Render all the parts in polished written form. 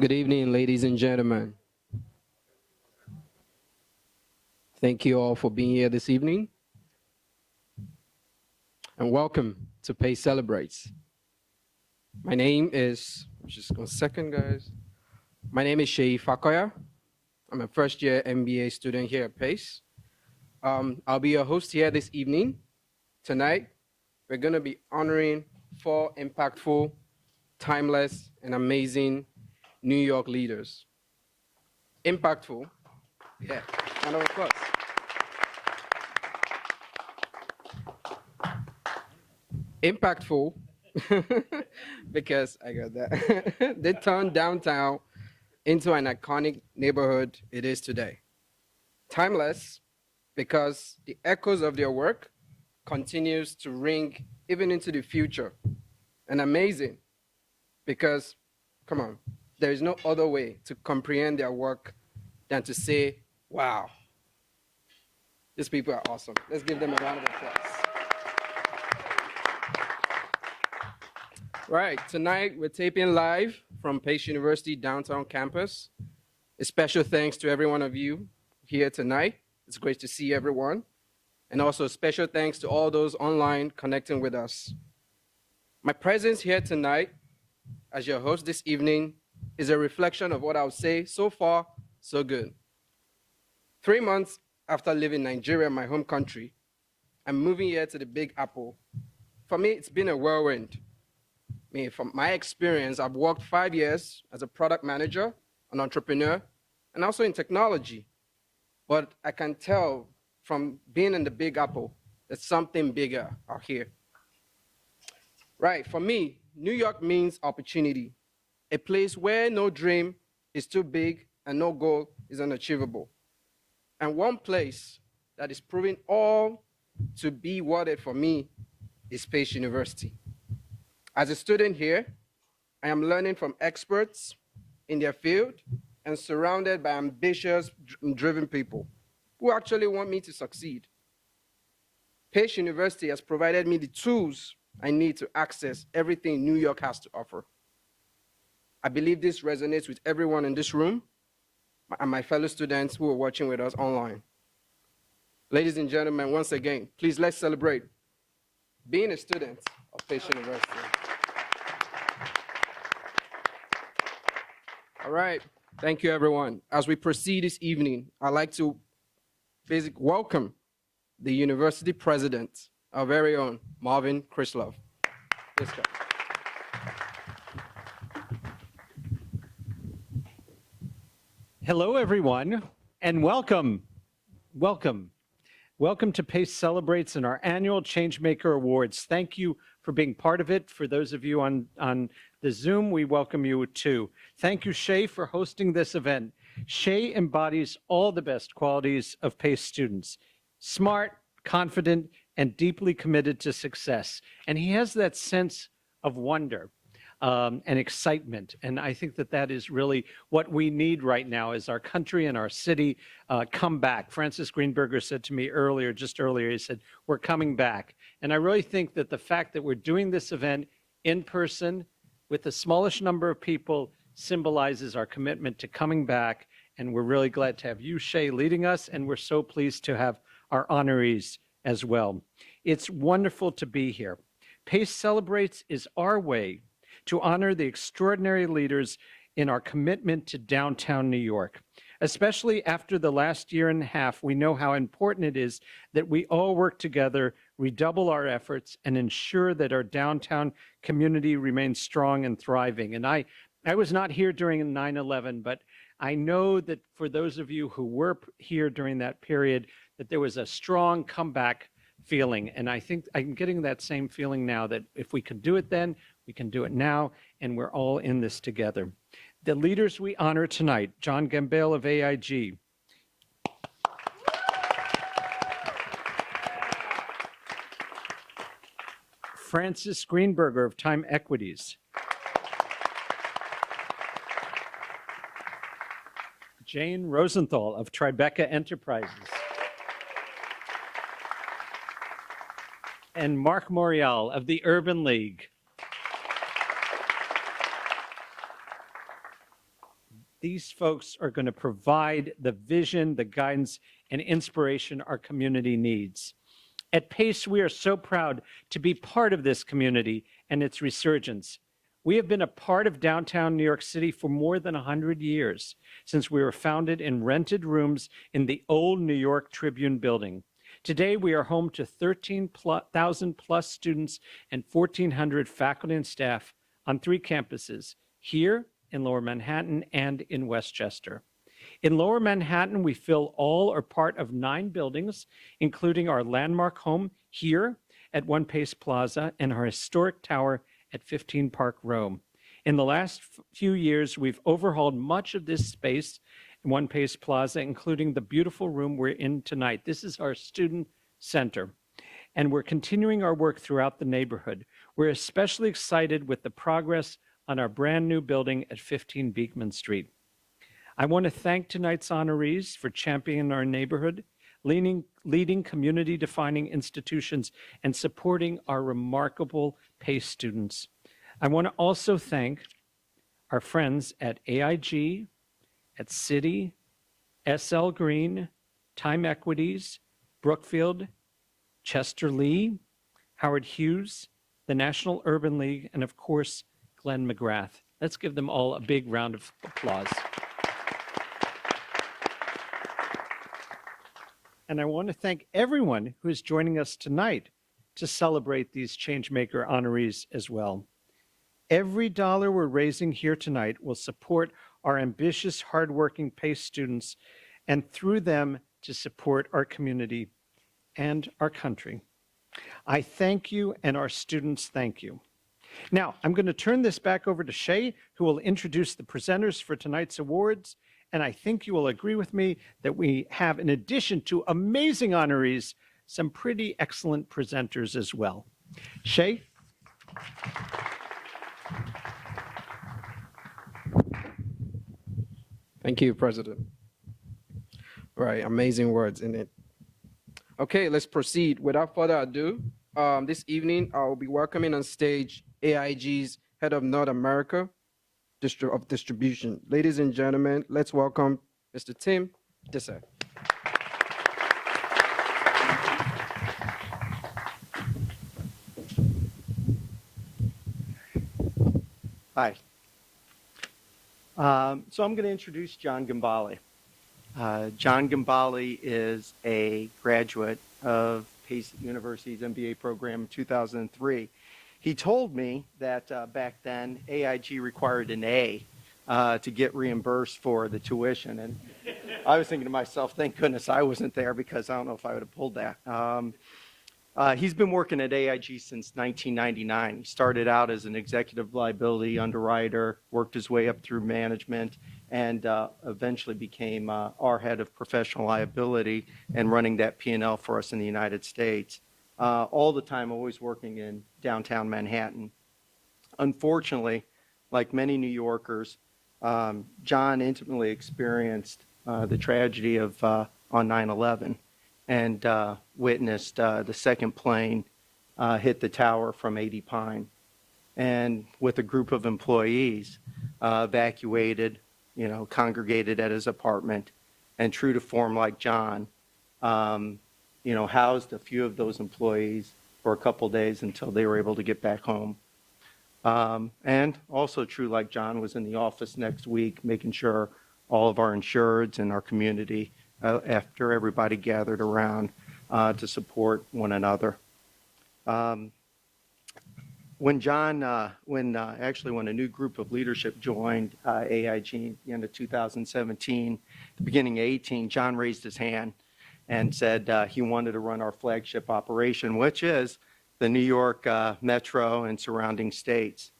Good evening, ladies and gentlemen. Thank you all for being here this evening, and welcome to Pace Celebrates. My name is, just one second, guys. My name is Shei Fakoya. I'm a first year MBA student here at Pace. I'll be your host here this evening. Tonight, we're going to be honoring 4 impactful, timeless, and amazing New York leaders. Impactful, yeah, round of applause. Impactful, because I got that. They turned downtown into an iconic neighborhood it is today. Timeless, because the echoes of their work continues to ring even into the future. And amazing, because, come on, there is no other way to comprehend their work than to say, wow, these people are awesome. Let's give them a round of applause. Right, tonight we're taping live from Pace University downtown campus. A special thanks to every one of you here tonight. It's great to see everyone. And also a special thanks to all those online connecting with us. My presence here tonight as your host this evening is a reflection of what I would say so far, so good. 3 months after leaving Nigeria, my home country, I'm moving here to the Big Apple. For me, it's been a whirlwind. From my experience, I've worked 5 years as a product manager, an entrepreneur, and also in technology. But I can tell from being in the Big Apple that something bigger out here. Right, for me, New York means opportunity, a place where no dream is too big and no goal is unachievable. And one place that is proving all to be worth it for me is Pace University. As a student here, I am learning from experts in their field and surrounded by ambitious, driven people who actually want me to succeed. Pace University has provided me the tools I need to access everything New York has to offer. I believe this resonates with everyone in this room and my fellow students who are watching with us online. Ladies and gentlemen, once again, please let's celebrate being a student of Pace University. All right, thank you everyone. As we proceed this evening, I'd like to welcome the university president, our very own Marvin Krislov. Let's go. Hello, everyone, and welcome. Welcome. Welcome to Pace Celebrates and our annual Changemaker Awards. Thank you for being part of it. For those of you on the Zoom, we welcome you too. Thank you, Shea, for hosting this event. Shea embodies all the best qualities of Pace students: smart, confident, and deeply committed to success. And he has that sense of wonder and excitement. And I think that that is really what we need right now as our country and our city come back. Francis Greenburger said to me just earlier, he said, we're coming back. And I really think that the fact that we're doing this event in person with the smallest number of people symbolizes our commitment to coming back. And we're really glad to have you, Shea, leading us. And we're so pleased to have our honorees as well. It's wonderful to be here. Pace Celebrates is our way to honor the extraordinary leaders in our commitment to downtown New York. Especially after the last year and a half, we know how important it is that we all work together, redouble our efforts, and ensure that our downtown community remains strong and thriving. And I was not here during 9/11, but I know that for those of you who were here during that period, that there was a strong comeback feeling. And I think I'm getting that same feeling now, that if we could do it then, we can do it now, and we're all in this together. The leaders we honor tonight: John Gambale of AIG, Francis Greenburger of Time Equities, Jane Rosenthal of Tribeca Enterprises, and Marc Morial of the Urban League. These folks are going to provide the vision, the guidance, and inspiration our community needs. At PACE, we are so proud to be part of this community and its resurgence. We have been a part of downtown New York City for more than 100 years, since we were founded in rented rooms in the old New York Tribune building. Today, we are home to 13,000 plus students and 1,400 faculty and staff on 3 campuses, here in Lower Manhattan and in Westchester. In Lower Manhattan, we fill all or part of 9 buildings, including our landmark home here at One Pace Plaza and our historic tower at 15 Park Row. In the last few years, we've overhauled much of this space in One Pace Plaza, including the beautiful room we're in tonight. This is our student center, and we're continuing our work throughout the neighborhood. We're especially excited with the progress on our brand new building at 15 Beekman Street. I want to thank tonight's honorees for championing our neighborhood, leading community-defining institutions, and supporting our remarkable PACE students. I want to also thank our friends at AIG, at Citi, SL Green, Time Equities, Brookfield, Chester Lee, Howard Hughes, the National Urban League, and of course, Glenn McGrath. Let's give them all a big round of applause. And I want to thank everyone who is joining us tonight to celebrate these Changemaker honorees as well. Every dollar we're raising here tonight will support our ambitious, hardworking PACE students, and through them to support our community and our country. I thank you, and our students thank you. Now, I'm going to turn this back over to Shay, who will introduce the presenters for tonight's awards. And I think you will agree with me that we have, in addition to amazing honorees, some pretty excellent presenters as well. Shay? Thank you, President. Right, amazing words in it. Okay, let's proceed. Without further ado, this evening I'll be welcoming on stage AIG's Head of North America of Distribution. Ladies and gentlemen, let's welcome Mr. Tim Dissett. Hi. So I'm going to introduce John Gambale. John Gambale is a graduate of Pace University's MBA program in 2003. He told me that back then AIG required an A to get reimbursed for the tuition. And I was thinking to myself, thank goodness I wasn't there, because I don't know if I would have pulled that. He's been working at AIG since 1999. He started out as an executive liability underwriter, worked his way up through management, and eventually became our head of professional liability and running that P&L for us in the United States. All the time always working in downtown Manhattan. Unfortunately, like many New Yorkers, John intimately experienced the tragedy of on 9/11 and witnessed the second plane hit the tower from 80 Pine. And with a group of employees evacuated, congregated at his apartment, and true to form like John, housed a few of those employees for a couple days until they were able to get back home. And also true like John, was in the office next week making sure all of our insureds and our community, after everybody gathered around to support one another. When a new group of leadership joined AIG at the end of 2017, the beginning of 18, John raised his hand and said he wanted to run our flagship operation, which is the New York Metro and surrounding states.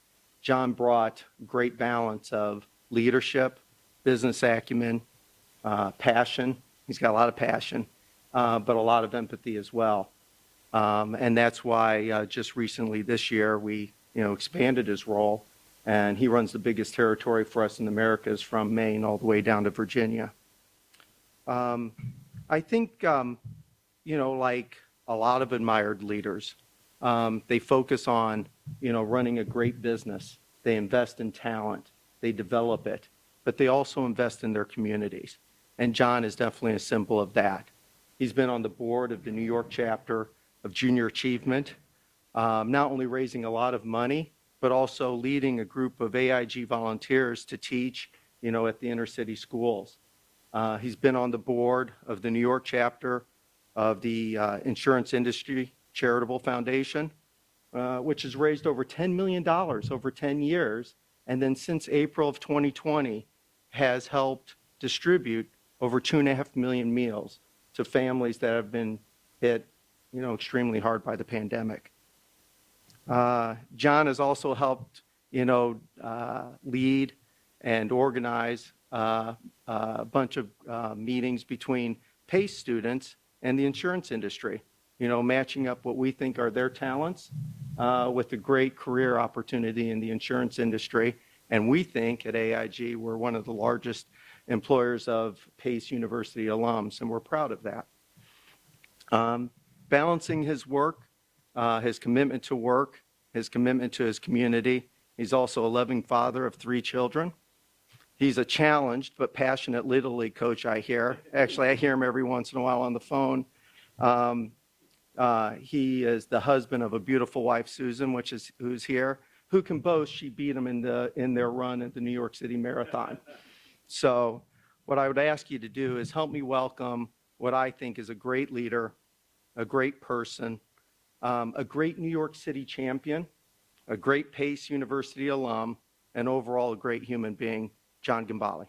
John brought great balance of leadership, business acumen, passion. He's got a lot of passion, but a lot of empathy as well. And that's why just recently this year we expanded his role, and he runs the biggest territory for us in the Americas from Maine all the way down to Virginia. I think, like a lot of admired leaders, they focus on, running a great business. They invest in talent. They develop it. but they also invest in their communities. And John is definitely a symbol of that. He's been on the board of the New York chapter of Junior Achievement, not only raising a lot of money, but also leading a group of AIG volunteers to teach, at the inner city schools. He's been on the board of the New York chapter of the Insurance Industry Charitable Foundation, which has raised over $10 million over 10 years. And then since April of 2020, has helped distribute over 2.5 million meals to families that have been hit, extremely hard by the pandemic. John has also helped, lead and organize a bunch of meetings between PACE students and the insurance industry, matching up what we think are their talents with a great career opportunity in the insurance industry. And we think at AIG, we're one of the largest employers of PACE University alums, and we're proud of that. Balancing his work, his commitment to work, his commitment to his community. He's also a loving father of 3 children. He's a challenged but passionate Little League coach, I hear. Actually, I hear him every once in a while on the phone. He is the husband of a beautiful wife, Susan, who's here, who can boast she beat him in their run at the New York City Marathon. So what I would ask you to do is help me welcome what I think is a great leader, a great person, a great New York City champion, a great Pace University alum, and overall a great human being, John Gambale.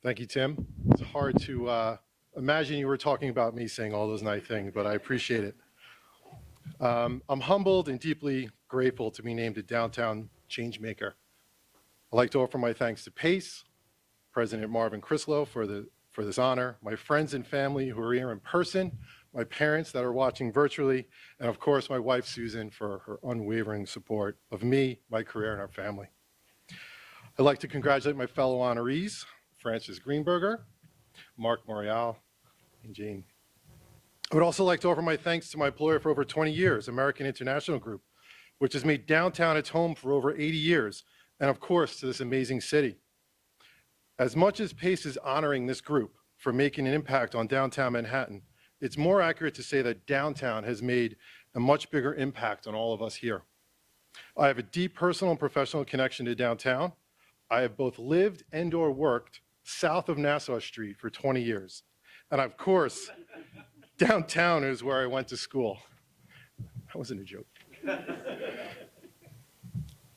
Thank you, Tim. It's hard to imagine you were talking about me saying all those nice things, but I appreciate it. I'm humbled and deeply grateful to be named a Downtown Changemaker. I'd like to offer my thanks to PACE, President Marvin Crislow for this honor, my friends and family who are here in person, my parents that are watching virtually, and of course my wife Susan for her unwavering support of me, my career, and our family. I'd like to congratulate my fellow honorees, Francis Greenburger, Marc, Morial, and Jane. I would also like to offer my thanks to my employer for over 20 years, American International Group, which has made downtown its home for over 80 years, and of course to this amazing city. As much as PACE is honoring this group for making an impact on downtown Manhattan, it's more accurate to say that downtown has made a much bigger impact on all of us here. I have a deep personal and professional connection to downtown. I have both lived and or worked south of Nassau Street for 20 years. And of course, downtown is where I went to school. That wasn't a joke.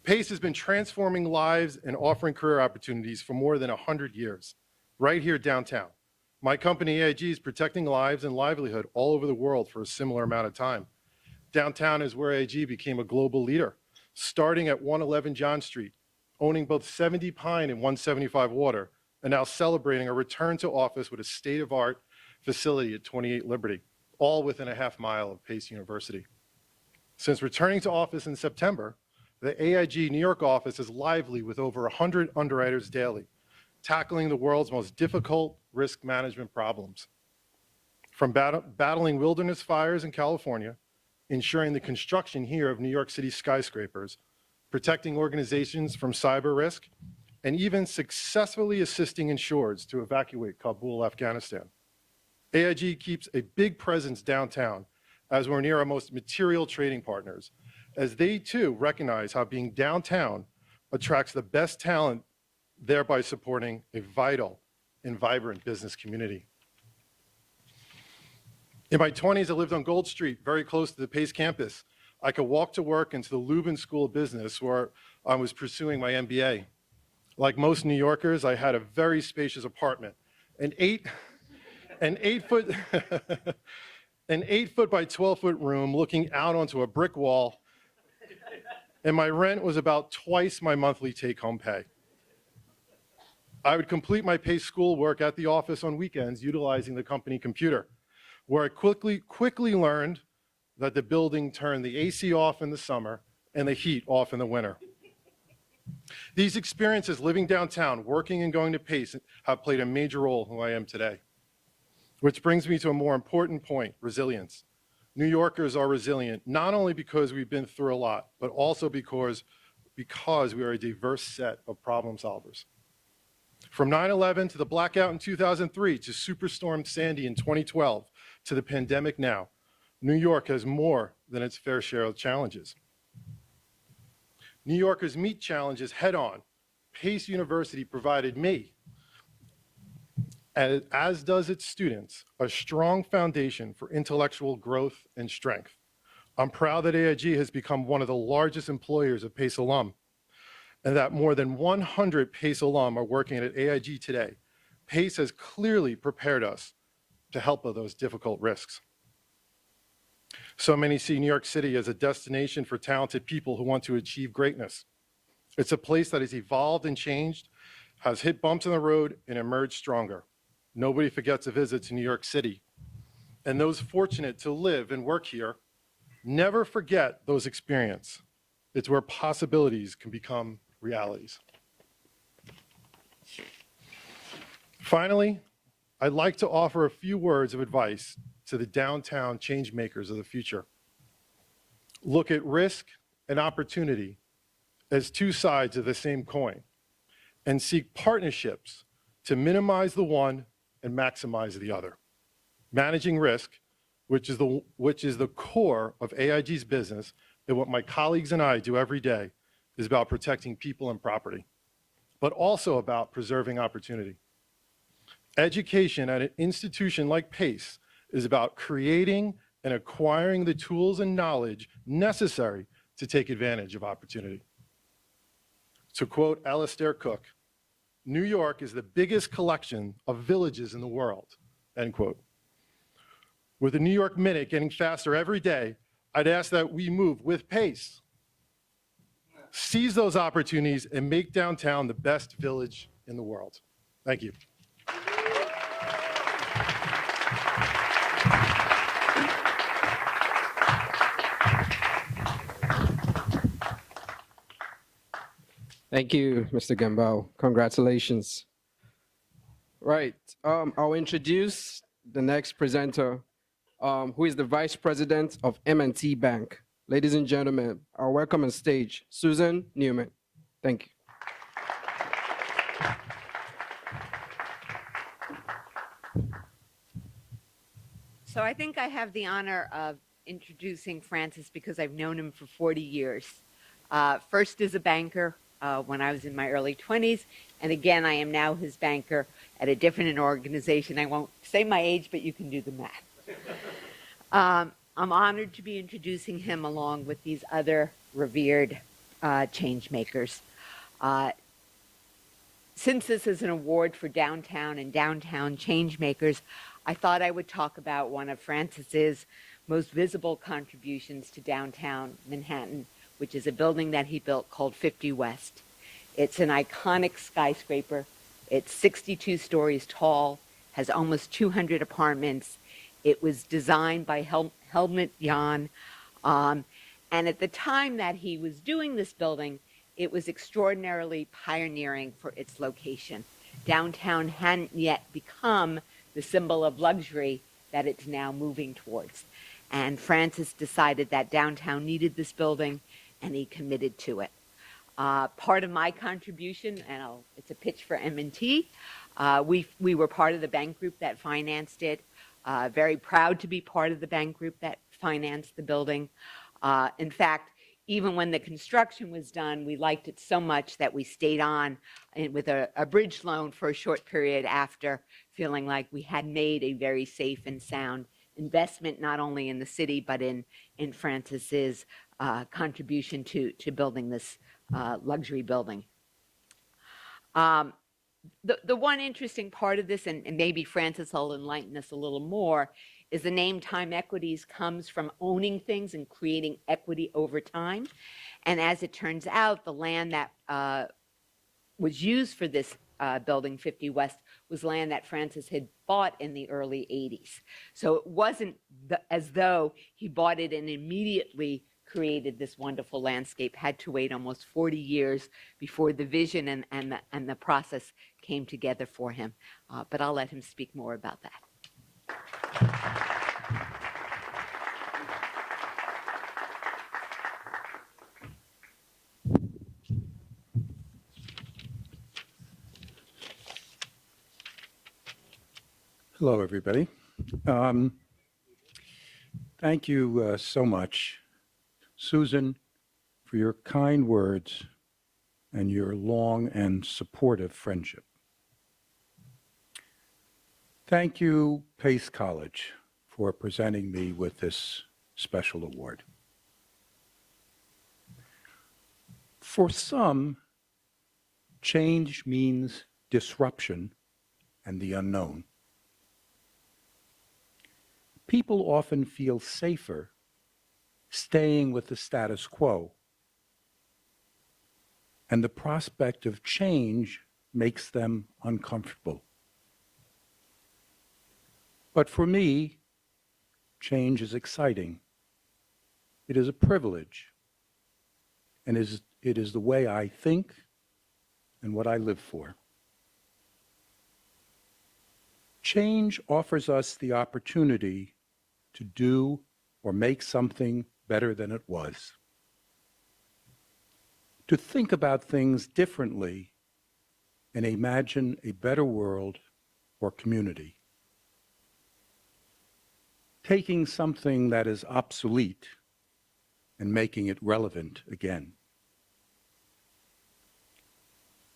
PACE has been transforming lives and offering career opportunities for more than 100 years, right here downtown. My company, AIG, is protecting lives and livelihood all over the world for a similar amount of time. Downtown is where AIG became a global leader, starting at 111 John Street, owning both 70 Pine and 175 Water, and now celebrating a return to office with a state-of-the-art facility at 28 Liberty, all within a half mile of Pace University. Since returning to office in September, the AIG New York office is lively with over 100 underwriters daily, tackling the world's most difficult risk management problems. From battling wilderness fires in California, ensuring the construction here of New York City skyscrapers, protecting organizations from cyber risk, and even successfully assisting insureds to evacuate Kabul, Afghanistan. AIG keeps a big presence downtown as we're near our most material trading partners, as they too recognize how being downtown attracts the best talent, thereby supporting a vital and vibrant business community. In my 20s, I lived on Gold Street, very close to the Pace campus. I could walk to work and to the Lubin School of Business where I was pursuing my MBA. Like most New Yorkers, I had a very spacious apartment, an 8 foot by 12 foot room looking out onto a brick wall, and my rent was about twice my monthly take-home pay. I would complete my Pace schoolwork at the office on weekends utilizing the company computer, where I quickly learned that the building turned the AC off in the summer and the heat off in the winter. These experiences living downtown, working and going to Pace have played a major role in who I am today. Which brings me to a more important point, resilience. New Yorkers are resilient, not only because we've been through a lot, but also because we are a diverse set of problem solvers. From 9/11 to the blackout in 2003 to Superstorm Sandy in 2012 to the pandemic now, New York has more than its fair share of challenges. New Yorkers meet challenges head on. Pace University provided me, as does its students, a strong foundation for intellectual growth and strength. I'm proud that AIG has become one of the largest employers of Pace alum, and that more than 100 Pace alum are working at AIG today. Pace has clearly prepared us to help with those difficult risks. So many see New York City as a destination for talented people who want to achieve greatness. It's a place that has evolved and changed, has hit bumps in the road, and emerged stronger. Nobody forgets a visit to New York City. And those fortunate to live and work here never forget those experiences. It's where possibilities can become realities. Finally, I'd like to offer a few words of advice to the downtown change makers of the future. Look at risk and opportunity as two sides of the same coin, and seek partnerships to minimize the one and maximize the other. Managing risk, which is the core of AIG's business, and what my colleagues and I do every day, is about protecting people and property, but also about preserving opportunity. Education at an institution like Pace is about creating and acquiring the tools and knowledge necessary to take advantage of opportunity. To quote Alistair Cook, New York is the biggest collection of villages in the world, end quote. With the New York Minute getting faster every day, I'd ask that we move with pace. Seize those opportunities and make downtown the best village in the world. Thank you. Thank you, Mr. Gambale. Congratulations. Right. I'll introduce the next presenter, who is the Vice President of M&T Bank. Ladies and gentlemen, I'll welcome on stage Susan Newman. Thank you. So I think I have the honor of introducing Francis because I've known him for 40 years. First as a banker when I was in my early 20s, and again, I am now his banker at a different organization. I won't say my age, but you can do the math. I'm honored to be introducing him along with these other revered change makers. Since this is an award for downtown and downtown change makers, I thought I would talk about one of Francis's most visible contributions to downtown Manhattan, which is a building that he built called 50 West. It's an iconic skyscraper. It's 62 stories tall, has almost 200 apartments. It was designed by Helmut Jahn. And at the time that he was doing this building, it was extraordinarily pioneering for its location. Downtown hadn't yet become the symbol of luxury that it's now moving towards. And Francis decided that downtown needed this building, and he committed to it. Part of my contribution, and it's a pitch for M&T, we were part of the bank group that financed it. Very proud to be part of the bank group that financed the building. In fact, even when the construction was done, we liked it so much that we stayed on with a bridge loan for a short period after, feeling like we had made a very safe and sound investment, not only in the city, but in Francis's contribution to building this luxury building. The one interesting part of this, and maybe Francis will enlighten us a little more, is the name Time Equities comes from owning things and creating equity over time. And as it turns out, the land that was used for this building, 50 West, was land that Francis had bought in the early 80s. So it wasn't as though he bought it and immediately created this wonderful landscape had to wait almost 40 years before the vision and the process came together for him. But I'll let him speak more about that. Hello, everybody. Thank you so much, Susan, for your kind words and your long and supportive friendship. Thank you, Pace College, for presenting me with this special award. For some, change means disruption and the unknown. People often feel safer staying with the status quo, and the prospect of change makes them uncomfortable. But for me, change is exciting. It is a privilege, and it is the way I think and what I live for. Change offers us the opportunity to do or make something better than it was. To think about things differently and imagine a better world or community. Taking something that is obsolete and making it relevant again.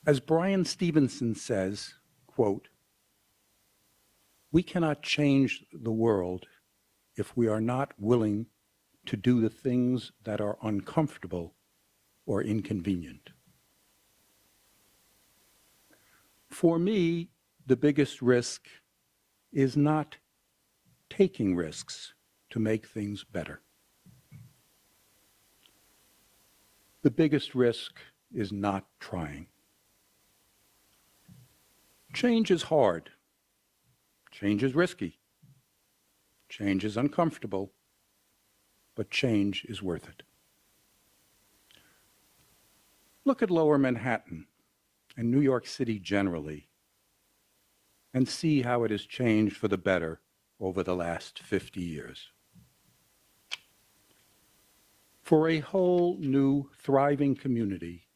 As Brian Stevenson says, quote, "We cannot change the world if we are not willing to do the things that are uncomfortable or inconvenient." For me, the biggest risk is not taking risks to make things better. The biggest risk is not trying. Change is hard. Change is risky. Change is uncomfortable, but change is worth it. Look at Lower Manhattan and New York City generally, and see how it has changed for the better over the last 50 years. For a whole new, thriving community,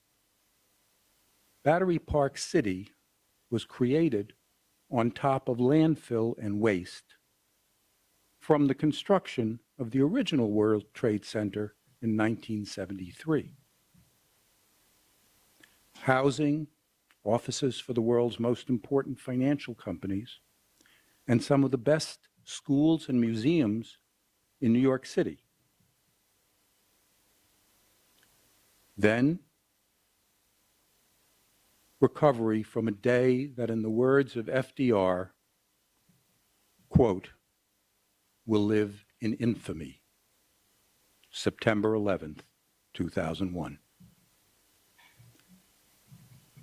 Battery Park City was created on top of landfill and waste from the construction of the original World Trade Center in 1973. Housing, offices for the world's most important financial companies, and some of the best schools and museums in New York City. Then, recovery from a day that, in the words of FDR, quote, "will live in infamy," September 11th, 2001.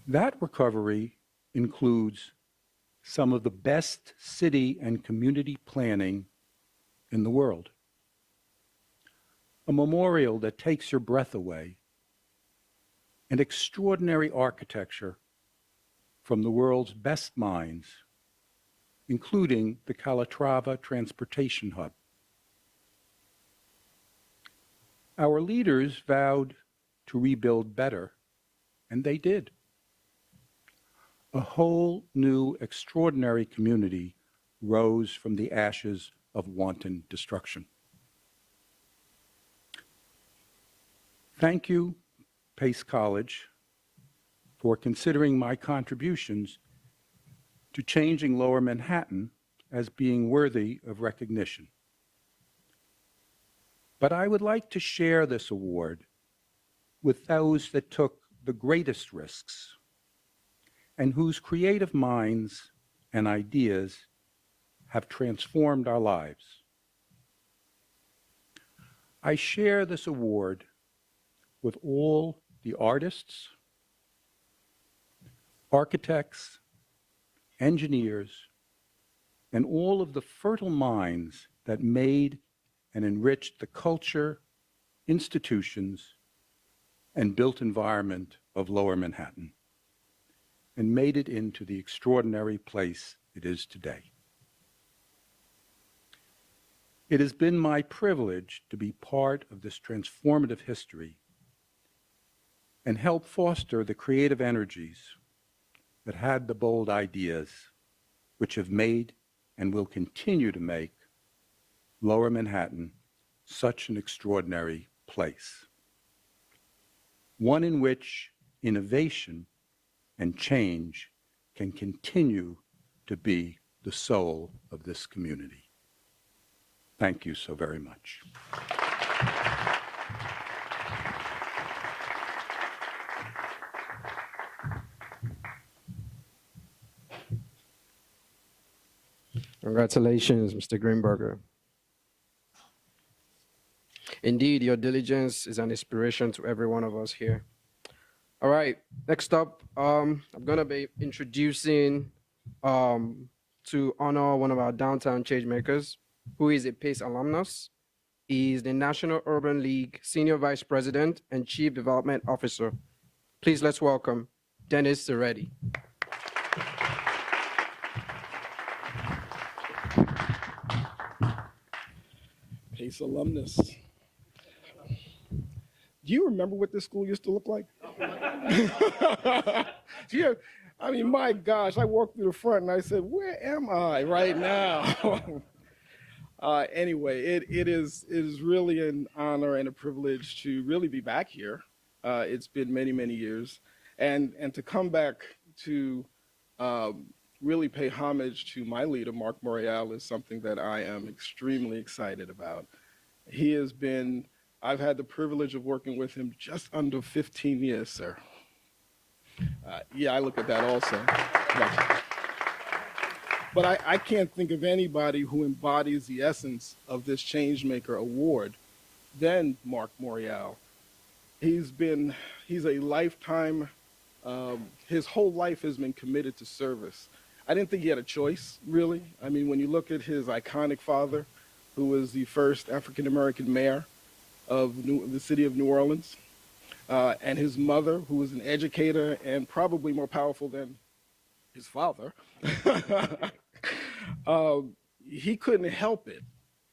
That recovery includes some of the best city and community planning in the world. A memorial that takes your breath away, and extraordinary architecture from the world's best minds, including the Calatrava Transportation Hub. Our leaders vowed to rebuild better, and they did. A whole new extraordinary community rose from the ashes of wanton destruction. Thank you, Pace College, for considering my contributions to changing Lower Manhattan as being worthy of recognition. But I would like to share this award with those that took the greatest risks and whose creative minds and ideas have transformed our lives. I share this award with all the artists, architects, engineers, and all of the fertile minds that made and enriched the culture, institutions, and built environment of Lower Manhattan, and made it into the extraordinary place it is today. It has been my privilege to be part of this transformative history and help foster the creative energies that had the bold ideas which have made and will continue to make Lower Manhattan such an extraordinary place, one in which innovation and change can continue to be the soul of this community. Thank you so very much. Congratulations, Mr. Greenburger. Indeed, your diligence is an inspiration to every one of us here. All right, next up, I'm gonna be introducing to honor one of our downtown changemakers, who is a PACE alumnus. He is the National Urban League Senior Vice President and Chief Development Officer. Please let's welcome Dennis Zeretti. PACE alumnus. Do you remember what this school used to look like? Yeah, I mean, my gosh, I walked through the front and I said, where am I right now? Anyway, it is really an honor and a privilege to really be back here. It's been many, many years. And to come back to really pay homage to my leader, Marc Morial, is something that I am extremely excited about. He has been, I've had the privilege of working with him just under 15 years, sir. Yeah, I look at that also. But I can't think of anybody who embodies the essence of this Changemaker Award than Marc Morial. He's a lifetime, his whole life has been committed to service. I didn't think he had a choice, really. I mean, when you look at his iconic father, who was the first African-American mayor of the city of New Orleans, and his mother, who was an educator and probably more powerful than his father, he couldn't help it.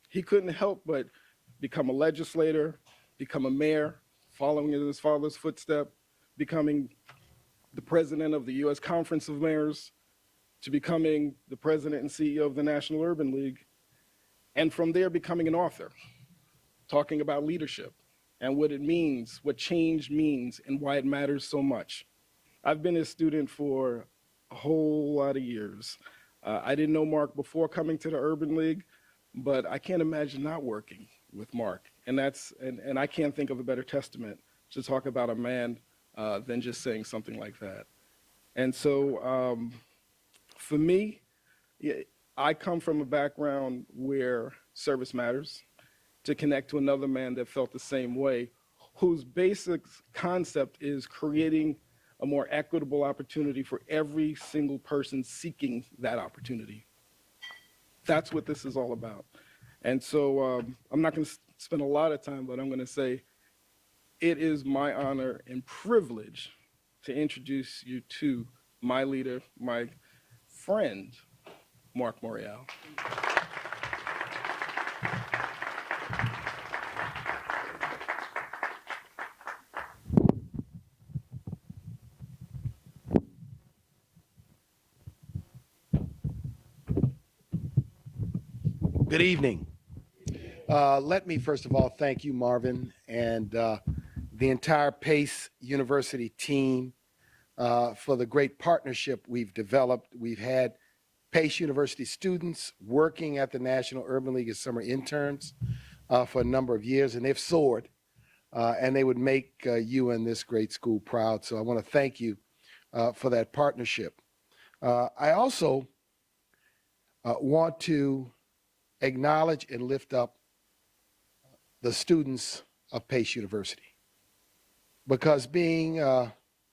He couldn't help but become a legislator, become a mayor, following in his father's footsteps, becoming the president of the U.S. Conference of Mayors, to becoming the president and CEO of the National Urban League, and from there becoming an author, talking about leadership and what it means, what change means, and why it matters so much. I've been a student for a whole lot of years. I didn't know Marc before coming to the Urban League, but I can't imagine not working with Marc. And I can't think of a better testament to talk about a man than just saying something like that. And so for me, I come from a background where service matters, to connect to another man that felt the same way, whose basic concept is creating a more equitable opportunity for every single person seeking that opportunity. That's what this is all about. And so I'm not going to spend a lot of time, but I'm going to say it is my honor and privilege to introduce you to my leader, my friend, Marc Morial. Good evening. Let me first of all thank you, Marvin, and the entire PACE University team for the great partnership we've developed. We've had PACE University students working at the National Urban League as summer interns for a number of years, and they've soared, and they would make you and this great school proud. So I want to thank you for that partnership. I also want to acknowledge and lift up the students of PACE University, because being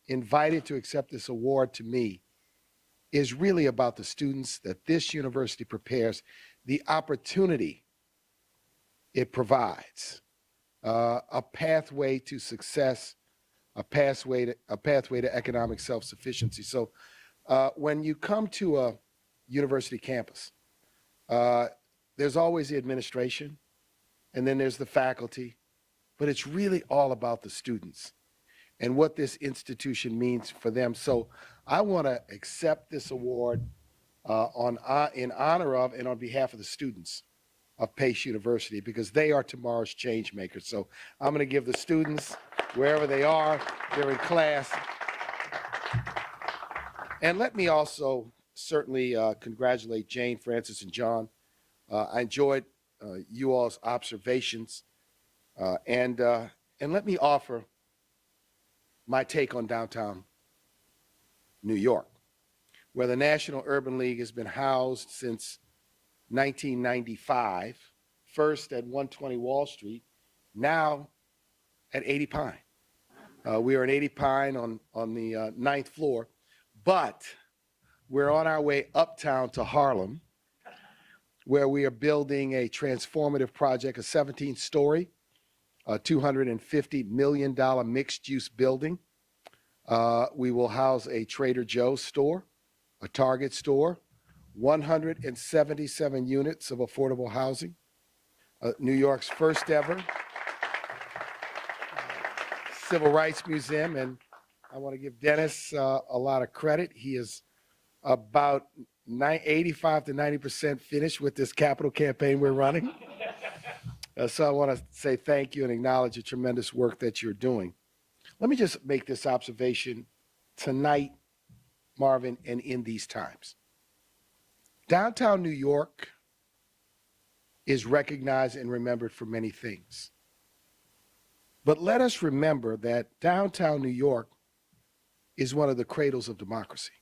invited to accept this award to me is really about the students that this university prepares, the opportunity it provides a pathway to success, a pathway to economic self-sufficiency. So when you come to a university campus, there's always the administration, and then there's the faculty, but it's really all about the students and what this institution means for them. So I want to accept this award in honor of and on behalf of the students of Pace University, because they are tomorrow's change makers. So I'm going to give the students, wherever they are, they're in class. And let me also certainly congratulate Jane, Francis, and John. I enjoyed you all's observations. And let me offer my take on downtown New York, where the National Urban League has been housed since 1995, first at 120 Wall Street, now at 80 Pine. We are at 80 Pine on the ninth floor, but we're on our way uptown to Harlem, where we are building a transformative project, a 17-story, $250 million mixed-use building. We will house a Trader Joe's store, a Target store, 177 units of affordable housing, New York's first ever Civil Rights Museum. And I want to give Dennis a lot of credit. He is about 85 to 90% finished with this capital campaign we're running. So I want to say thank you and acknowledge the tremendous work that you're doing. Let me just make this observation tonight, Marvin, and in these times. Downtown New York is recognized and remembered for many things. But let us remember that downtown New York is one of the cradles of democracy.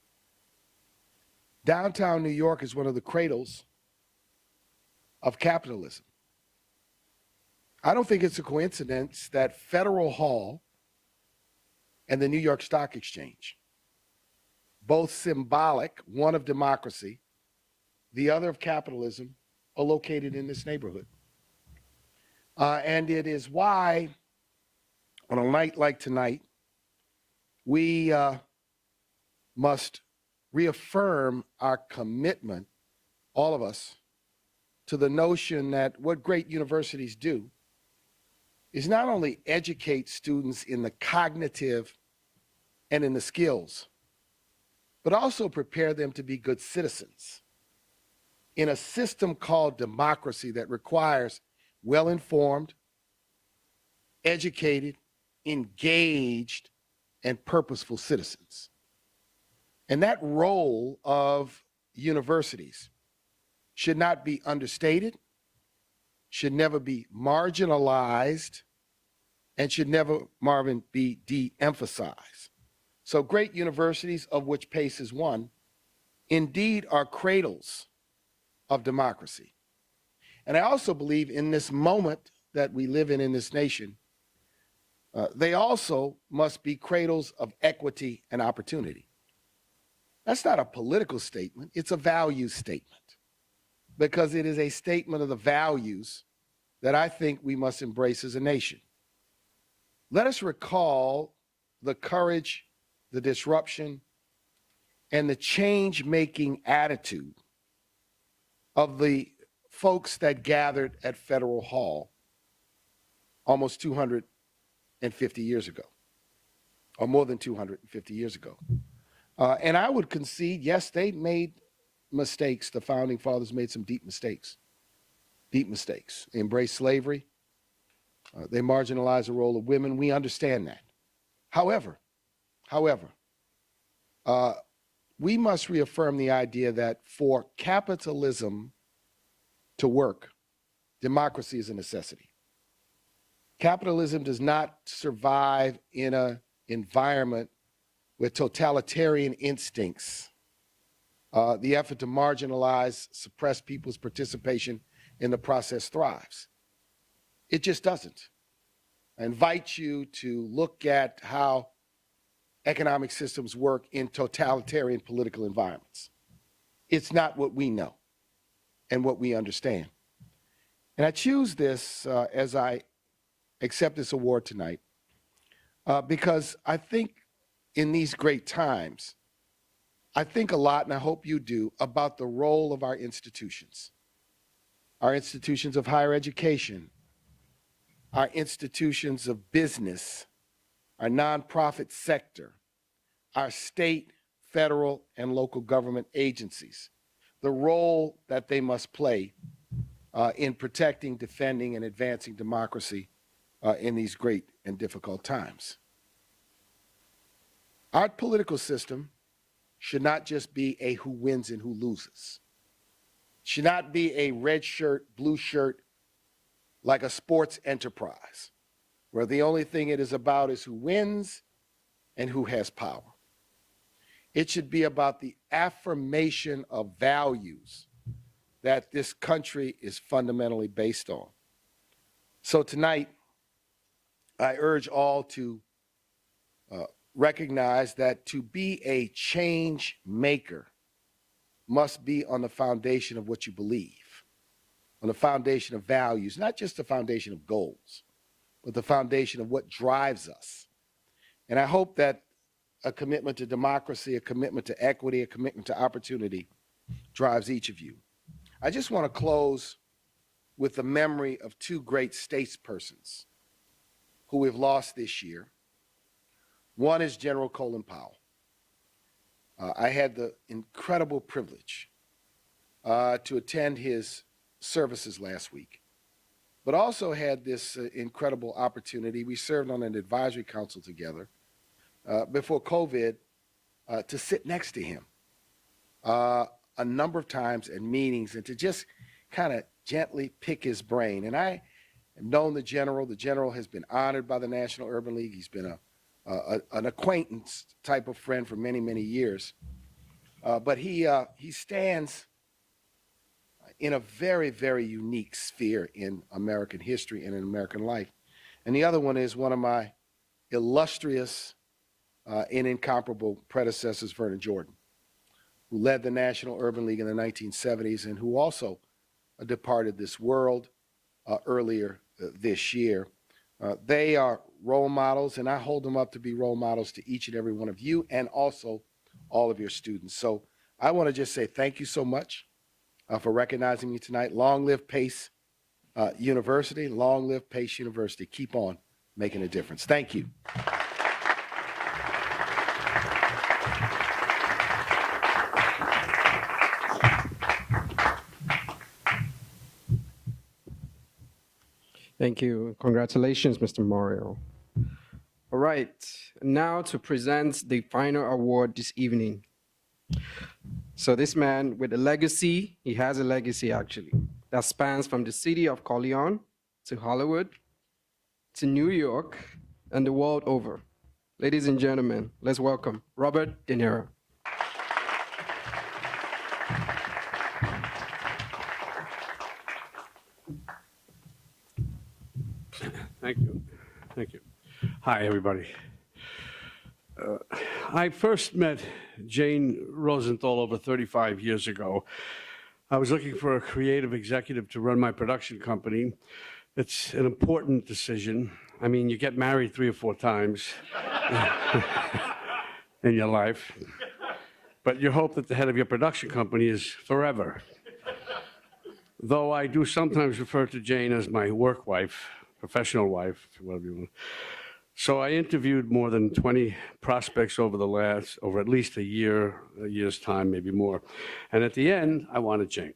Downtown New York is one of the cradles of capitalism. I don't think it's a coincidence that Federal Hall and the New York Stock Exchange, both symbolic, one of democracy, the other of capitalism, are located in this neighborhood. And it is why, on a night like tonight, we must reaffirm our commitment, all of us, to the notion that what great universities do is not only educate students in the cognitive and in the skills, but also prepare them to be good citizens in a system called democracy that requires well-informed, educated, engaged, and purposeful citizens. And that role of universities should not be understated, should never be marginalized, and should never, Marvin, be de-emphasized. So great universities, of which Pace is one, indeed are cradles of democracy. And I also believe in this moment that we live in this nation, they also must be cradles of equity and opportunity. That's not a political statement, it's a value statement, because it is a statement of the values that I think we must embrace as a nation. Let us recall the courage, the disruption, and the change-making attitude of the folks that gathered at Federal Hall almost 250 years ago, or more than 250 years ago. And I would concede, yes, they made mistakes. The founding fathers made some deep mistakes. Deep mistakes. They embraced slavery. They marginalized the role of women. We understand that. However, we must reaffirm the idea that for capitalism to work, democracy is a necessity. Capitalism does not survive in an environment with totalitarian instincts, the effort to marginalize, suppress people's participation in the process thrives. It just doesn't. I invite you to look at how economic systems work in totalitarian political environments. It's not what we know and what we understand. And I choose this as I accept this award tonight because I think in these great times, I think a lot, and I hope you do, about the role of our institutions of higher education, our institutions of business, our nonprofit sector, our state, federal, and local government agencies, the role that they must play in protecting, defending, and advancing democracy in these great and difficult times. Our political system should not just be a who wins and who loses. Should not be a red shirt, blue shirt, like a sports enterprise, where the only thing it is about is who wins and who has power. It should be about the affirmation of values that this country is fundamentally based on. So tonight, I urge all to recognize that to be a change maker must be on the foundation of what you believe, on the foundation of values, not just the foundation of goals, but the foundation of what drives us. And I hope that a commitment to democracy, a commitment to equity, a commitment to opportunity drives each of you. I just want to close with the memory of two great statespersons who we've lost this year. One is General Colin Powell. I had the incredible privilege to attend his services last week, but also had this incredible opportunity. We served on an advisory council together before COVID to sit next to him a number of times in meetings and to just kind of gently pick his brain. And I have known the general. The general has been honored by the National Urban League. He's been an acquaintance type of friend for many, many years. But he stands in a very, very unique sphere in American history and in American life. And the other one is one of my illustrious and incomparable predecessors, Vernon Jordan, who led the National Urban League in the 1970s and who also departed this world earlier this year. They are role models, and I hold them up to be role models to each and every one of you and also all of your students. So I want to just say thank you so much for recognizing me tonight. Long live Pace University. Long live Pace University. Keep on making a difference. Thank you. Thank you. Congratulations, Mr. Morial. All right, now to present the final award this evening. So this man with a legacy, he has a legacy actually, that spans from the city of Corleone to Hollywood, to New York, and the world over. Ladies and gentlemen, let's welcome Robert De Niro. Thank you. Thank you. Hi, everybody. I first met Jane Rosenthal over 35 years ago. I was looking for a creative executive to run my production company. It's an important decision. I mean, you get married 3 or 4 times in your life, but you hope that the head of your production company is forever. Though I do sometimes refer to Jane as my work wife, professional wife, whatever you want. So I interviewed more than 20 prospects over at least a year's time, maybe more. And at the end, I wanted Jane.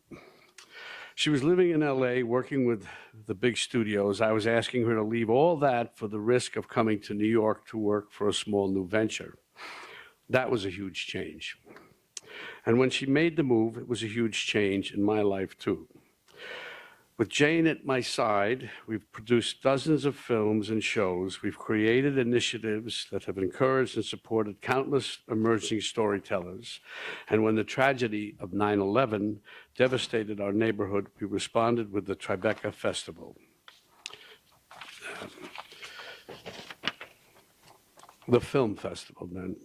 She was living in LA, working with the big studios. I was asking her to leave all that for the risk of coming to New York to work for a small new venture. That was a huge change. And when she made the move, it was a huge change in my life too. With Jane at my side, we've produced dozens of films and shows. We've created initiatives that have encouraged and supported countless emerging storytellers. And when the tragedy of 9/11 devastated our neighborhood, we responded with the Tribeca Festival. The film festival, then.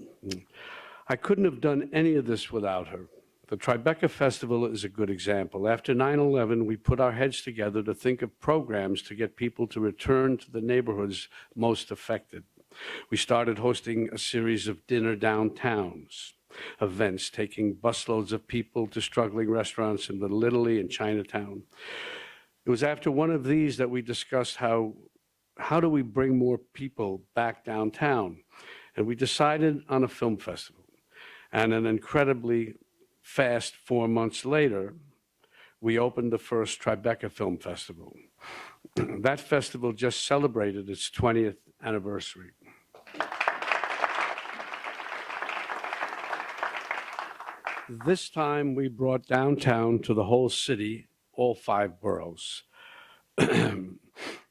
I couldn't have done any of this without her. The Tribeca Festival is a good example. After 9/11, we put our heads together to think of programs to get people to return to the neighborhoods most affected. We started hosting a series of dinner downtowns, events taking busloads of people to struggling restaurants in Little Italy and Chinatown. It was after one of these that we discussed how do we bring more people back downtown? And we decided on a film festival. And an incredibly fast 4 months later, we opened the first Tribeca Film Festival. That festival just celebrated its 20th anniversary. This time we brought downtown to the whole city, all 5 boroughs.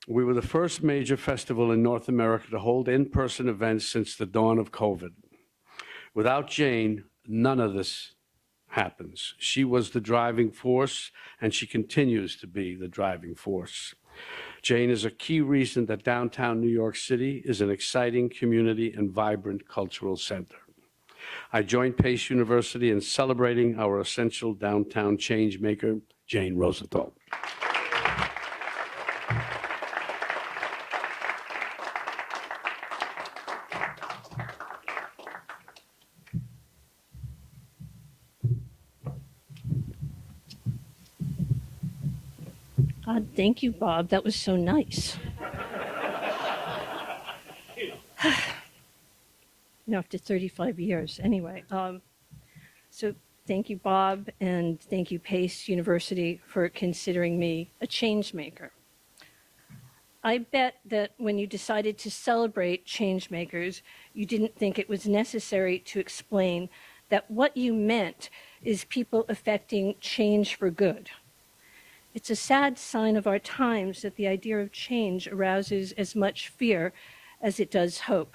We were the first major festival in North America to hold in-person events since the dawn of COVID. Without Jane, none of this happens. She was the driving force, and she continues to be the driving force. Jane is a key reason that downtown New York City is an exciting community and vibrant cultural center. I joined Pace University in celebrating our essential downtown change maker, Jane Rosenthal. God, thank you, Bob. That was so nice. After 35 years, anyway. So thank you, Bob, and thank you, Pace University, for considering me a change maker. I bet that when you decided to celebrate change makers, you didn't think it was necessary to explain that what you meant is people affecting change for good. It's a sad sign of our times that the idea of change arouses as much fear as it does hope.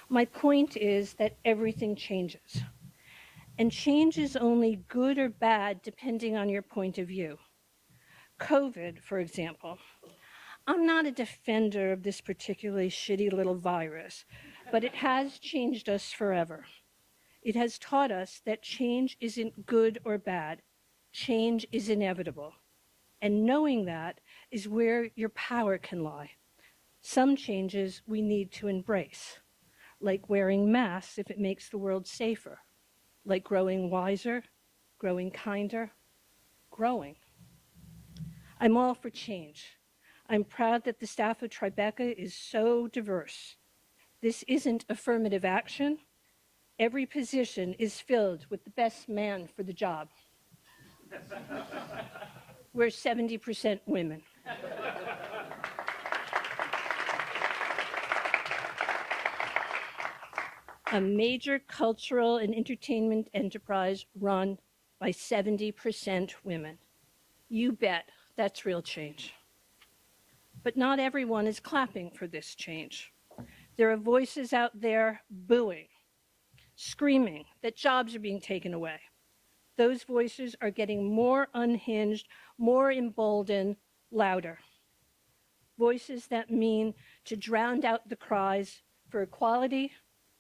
My point is that everything changes. And change is only good or bad depending on your point of view. COVID, for example. I'm not a defender of this particularly shitty little virus, but it has changed us forever. It has taught us that change isn't good or bad. Change is inevitable. And knowing that is where your power can lie. Some changes we need to embrace, like wearing masks if it makes the world safer, like growing wiser, growing kinder, growing. I'm all for change. I'm proud that the staff of Tribeca is so diverse. This isn't affirmative action. Every position is filled with the best man for the job. We're 70% women. A major cultural and entertainment enterprise run by 70% women. You bet that's real change. But not everyone is clapping for this change. There are voices out there booing, screaming that jobs are being taken away. Those voices are getting more unhinged, more emboldened, louder. Voices that mean to drown out the cries for equality,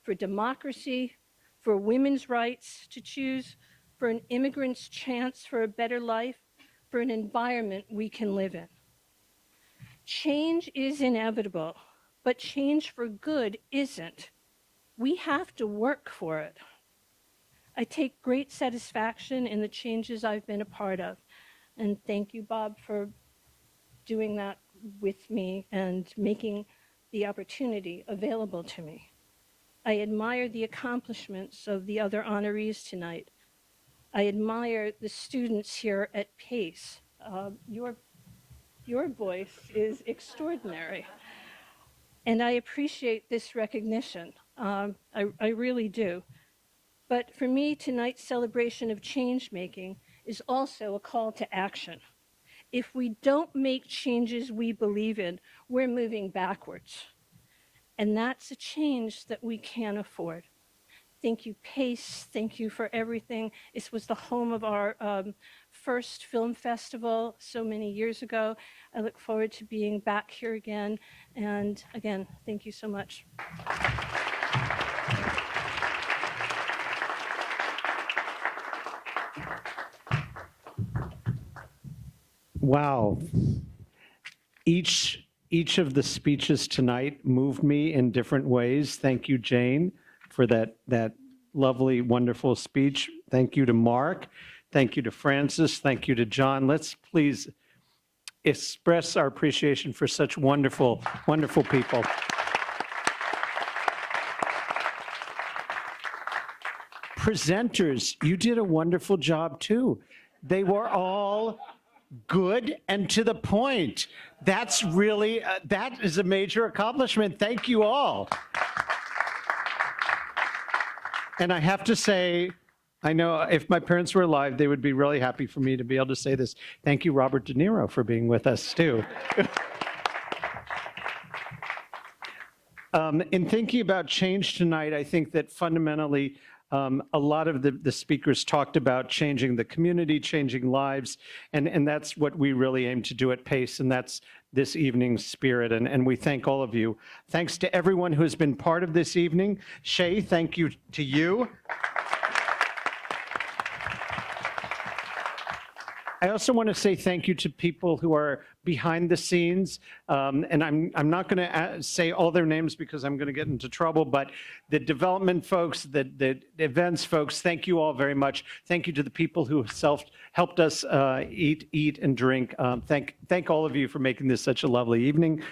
for democracy, for women's rights to choose, for an immigrant's chance for a better life, for an environment we can live in. Change is inevitable, but change for good isn't. We have to work for it. I take great satisfaction in the changes I've been a part of. And thank you, Bob, for doing that with me and making the opportunity available to me. I admire the accomplishments of the other honorees tonight. I admire the students here at Pace. Your voice is extraordinary. And I appreciate this recognition. I really do. But for me, tonight's celebration of change-making is also a call to action. If we don't make changes we believe in, we're moving backwards. And that's a change that we can't afford. Thank you, Pace. Thank you for everything. This was the home of our first film festival so many years ago. I look forward to being back here again. And again, thank you so much. Wow. Each of the speeches tonight moved me in different ways. Thank you, Jane, for that lovely, wonderful speech. Thank you to Mark. Thank you to Francis. Thank you to John. Let's please express our appreciation for such wonderful, wonderful people. Presenters, you did a wonderful job too. They were all good and to the point. That's really, that is a major accomplishment. Thank you all. And I have to say, I know if my parents were alive, they would be really happy for me to be able to say this. Thank you, Robert De Niro, for being with us too. In thinking about change tonight, I think that fundamentally, a lot of the speakers talked about changing the community, changing lives, and that's what we really aim to do at PACE, and that's this evening's spirit, and we thank all of you. Thanks to everyone who has been part of this evening. Shay, thank you to you. I also want to say thank you to people who are behind the scenes, and I'm not going to say all their names because I'm going to get into trouble, but the development folks, the events folks, thank you all very much. Thank you to the people who helped us eat and drink. Thank all of you for making this such a lovely evening.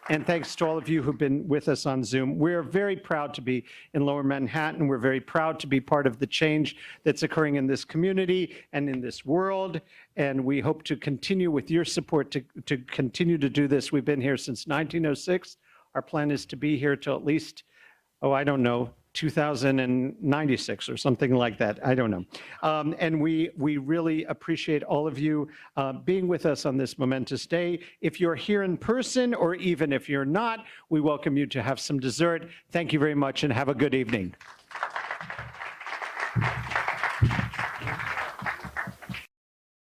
And thanks to all of you who've been with us on Zoom. We're very proud to be in Lower Manhattan. We're very proud to be part of the change that's occurring in this community and in this world. And we hope to continue with your support to continue to do this. We've been here since 1906. Our plan is to be here till at least, I don't know, 2096 or something like that. I don't know. And we really appreciate all of you being with us on this momentous day. If you're here in person, or even if you're not, we welcome you to have some dessert. Thank you very much and have a good evening.